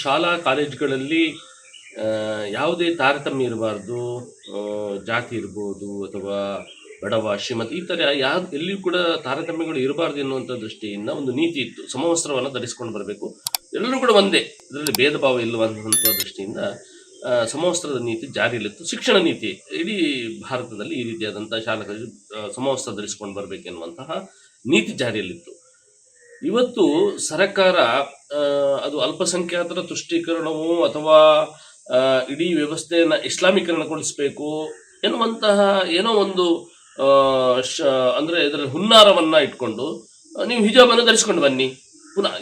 ಶಾಲಾ ಕಾಲೇಜುಗಳಲ್ಲಿ ಯಾವುದೇ ತಾರತಮ್ಯ ಇರಬಾರ್ದು. ಜಾತಿ ಇರ್ಬೋದು ಅಥವಾ ಬಡವ ಶ್ರೀಮಂತ ಈ ಥರ ಎಲ್ಲಿಯೂ ಕೂಡ ತಾರತಮ್ಯಗಳು ಇರಬಾರ್ದು ಎನ್ನುವಂಥ ದೃಷ್ಟಿಯಿಂದ ಒಂದು ನೀತಿ ಇತ್ತು. ಸಮವಸ್ತ್ರವನ್ನು ಧರಿಸ್ಕೊಂಡು ಬರಬೇಕು, ಎಲ್ಲರೂ ಕೂಡ ಒಂದೇ, ಇದರಲ್ಲಿ ಭೇದ ಭಾವ ಇಲ್ಲವಂಥ ದೃಷ್ಟಿಯಿಂದ ಸಮವಸ್ತ್ರದ ನೀತಿ ಜಾರಿಯಲ್ಲಿತ್ತು. ಶಿಕ್ಷಣ ನೀತಿ ಇಡೀ ಭಾರತದಲ್ಲಿ ಈ ರೀತಿಯಾದಂಥ ಶಾಲಾ ಕಾಲೇಜು ಸಮವಸ್ತ್ರ ಧರಿಸ್ಕೊಂಡು ಬರಬೇಕೆನ್ನುವಂತಹ ನೀತಿ ಜಾರಿಯಲ್ಲಿತ್ತು. ಇವತ್ತು ಸರ್ಕಾರ ಅದು ಅಲ್ಪಸಂಖ್ಯಾತರ ತುಷ್ಟೀಕರಣವೋ ಅಥವಾ ಇಡೀ ವ್ಯವಸ್ಥೆಯನ್ನು ಇಸ್ಲಾಮೀಕರಣಗೊಳಿಸಬೇಕು ಎನ್ನುವಂತಹ ಏನೋ ಒಂದು ಅಂದರೆ ಇದರ ಹುನ್ನಾರವನ್ನು ಇಟ್ಕೊಂಡು ನೀವು ಹಿಜಾಬನ್ನು ಧರಿಸ್ಕೊಂಡು ಬನ್ನಿ. ಪುನಃ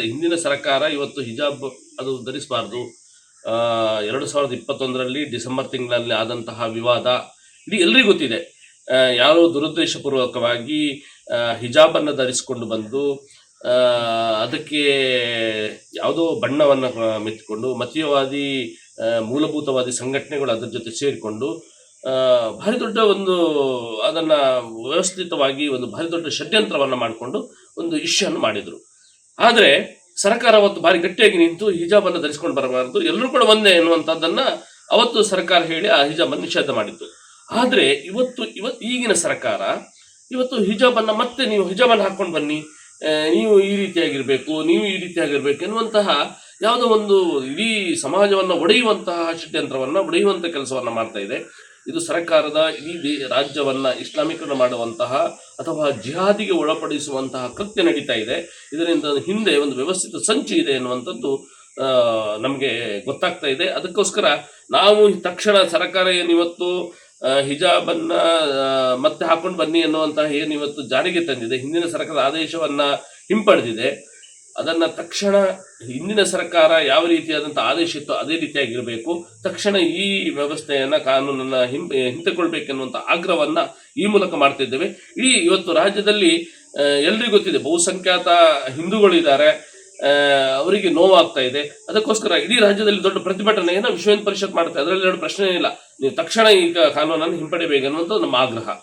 ಹಿಂದಿನ ಸರ್ಕಾರ ಇವತ್ತು ಹಿಜಾಬ್ ಅದು ಧರಿಸಬಾರ್ದು. 2021 ಡಿಸೆಂಬರ್ ತಿಂಗಳಲ್ಲಿ ಆದಂತಹ ವಿವಾದ ಇಡೀ ಎಲ್ರಿಗೂ ಗೊತ್ತಿದೆ. ಯಾರೋ ದುರುದ್ದೇಶಪೂರ್ವಕವಾಗಿ ಹಿಜಾಬನ್ನು ಧರಿಸಿಕೊಂಡು ಬಂದು ಅದಕ್ಕೆ ಯಾವುದೋ ಬಣ್ಣವನ್ನು ಮೆತ್ತಿಕೊಂಡು ಮತೀಯವಾದಿ ಮೂಲಭೂತವಾದಿ ಸಂಘಟನೆಗಳು ಅದರ ಜೊತೆ ಸೇರಿಕೊಂಡು ಭಾರಿ ದೊಡ್ಡ ಒಂದು ಅದನ್ನು ವ್ಯವಸ್ಥಿತವಾಗಿ ಒಂದು ಭಾರಿ ದೊಡ್ಡ ಷಡ್ಯಂತ್ರವನ್ನು ಮಾಡಿಕೊಂಡು ಒಂದು ಇಶ್ಯೂವನ್ನು ಮಾಡಿದರು. ಆದರೆ ಸರ್ಕಾರ ಅವತ್ತು ಭಾರಿ ಗಟ್ಟಿಯಾಗಿ ನಿಂತು ಹಿಜಾಬನ್ನು ಧರಿಸ್ಕೊಂಡು ಬರಬಾರದು, ಎಲ್ಲರೂ ಕೂಡ ಒಂದೇ ಎನ್ನುವಂಥದ್ದನ್ನು ಅವತ್ತು ಸರ್ಕಾರ ಹೇಳಿ ಆ ಹಿಜಾಬನ್ನು ನಿಷೇಧ ಮಾಡಿತ್ತು. ಆದರೆ ಈಗಿನ ಸರ್ಕಾರ ಇವತ್ತು ಹಿಜಾಬನ್ನು ಮತ್ತೆ ನೀವು ಹಿಜಾಬನ್ನು ಹಾಕ್ಕೊಂಡು ಬನ್ನಿ, ನೀವು ಈ ರೀತಿಯಾಗಿರಬೇಕು, ನೀವು ಈ ರೀತಿಯಾಗಿರ್ಬೇಕು ಎನ್ನುವಂತಹ ಯಾವುದೋ ಒಂದು ಇಡೀ ಸಮಾಜವನ್ನು ಒಡೆಯುವಂತಹ ಷಡ್ಯಂತ್ರವನ್ನು ಒಡೆಯುವಂಥ ಕೆಲಸವನ್ನು ಮಾಡ್ತಾ ಇದೆ. ಇದು ಸರ್ಕಾರದ ಇಡೀ ರಾಜ್ಯವನ್ನು ಇಸ್ಲಾಮೀಕರಣ ಮಾಡುವಂತಹ ಅಥವಾ ಜಿಹಾದಿಗೆ ಒಳಪಡಿಸುವಂತಹ ಕೃತ್ಯ ನಡೀತಾ ಇದೆ. ಇದರಿಂದ ಹಿಂದೆ ಒಂದು ವ್ಯವಸ್ಥಿತ ಸಂಚು ಇದೆ ಎನ್ನುವಂಥದ್ದು ನಮಗೆ ಗೊತ್ತಾಗ್ತಾ ಇದೆ. ಅದಕ್ಕೋಸ್ಕರ ನಾವು ತಕ್ಷಣ ಸರ್ಕಾರ ಏನಿವತ್ತು ಹಿಜಾಬನ್ನು ಮತ್ತೆ ಹಾಕೊಂಡು ಬನ್ನಿ ಎನ್ನುವಂತಹ ಏನಿವತ್ತು ಜಾರಿಗೆ ತಂದಿದೆ, ಹಿಂದಿನ ಸರ್ಕಾರದ ಆದೇಶವನ್ನು ಹಿಂಪಡೆದಿದೆ, ಅದನ್ನು ತಕ್ಷಣ ಹಿಂದಿನ ಸರ್ಕಾರ ಯಾವ ರೀತಿಯಾದಂಥ ಆದೇಶ ಇತ್ತು ಅದೇ ರೀತಿಯಾಗಿರಬೇಕು. ತಕ್ಷಣ ಈ ವ್ಯವಸ್ಥೆಯನ್ನು ಕಾನೂನನ್ನು ಹಿಂತೆಕೊಳ್ಬೇಕೆನ್ನುವಂಥ ಆಗ್ರಹವನ್ನು ಈ ಮೂಲಕ ಮಾಡ್ತಿದ್ದೇವೆ. ಇವತ್ತು ರಾಜ್ಯದಲ್ಲಿ ಎಲ್ರಿಗೂ ಗೊತ್ತಿದೆ, ಬಹುಸಂಖ್ಯಾತ ಹಿಂದೂಗಳಿದ್ದಾರೆ, ಅವರಿಗೆ ನೋವಾಗ್ತಾ ಇದೆ. ಅದಕ್ಕೋಸ್ಕರ ಇಡೀ ರಾಜ್ಯದಲ್ಲಿ ದೊಡ್ಡ ಪ್ರತಿಭಟನೆಯನ್ನು ವಿಶ್ವ ಹಿಂದೂ ಪರಿಷತ್ ಮಾಡುತ್ತೆ. ಅದರಲ್ಲಿ ಎರಡು ಪ್ರಶ್ನೆ ಇಲ್ಲ, ನೀವು ತಕ್ಷಣ ಈಗ ಕಾನೂನನ್ನು ಹಿಂಪಡಿಬೇಕೆನ್ನುವಂಥ ನಮ್ಮ ಆಗ್ರಹ.